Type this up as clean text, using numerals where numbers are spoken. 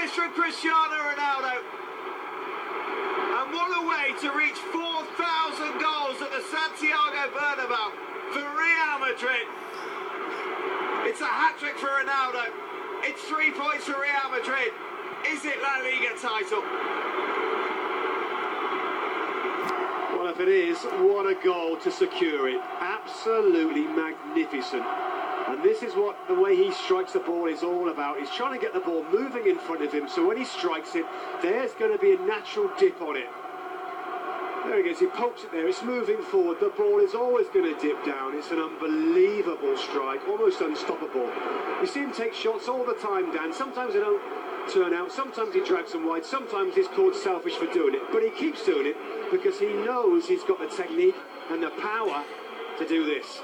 this from Cristiano Ronaldo. And what a way to reach 4,000 goals at the Santiago Bernabeu for Real Madrid. It's a hat-trick for Ronaldo. It's 3 points for Real Madrid. Is it La Liga title? Well, if it is, what a goal to secure it. Absolutely magnificent. And this is what the way he strikes the ball is all about. He's trying to get the ball moving in front of him, so when he strikes it, there's going to be a natural dip on it. There he goes, he pokes it there, it's moving forward, the ball is always going to dip down. It's an unbelievable strike, almost unstoppable. You see him take shots all the time, Dan. Sometimes they don't turn out, sometimes he drags them wide, sometimes he's called selfish for doing it, but he keeps doing it because he knows he's got the technique and the power to do this.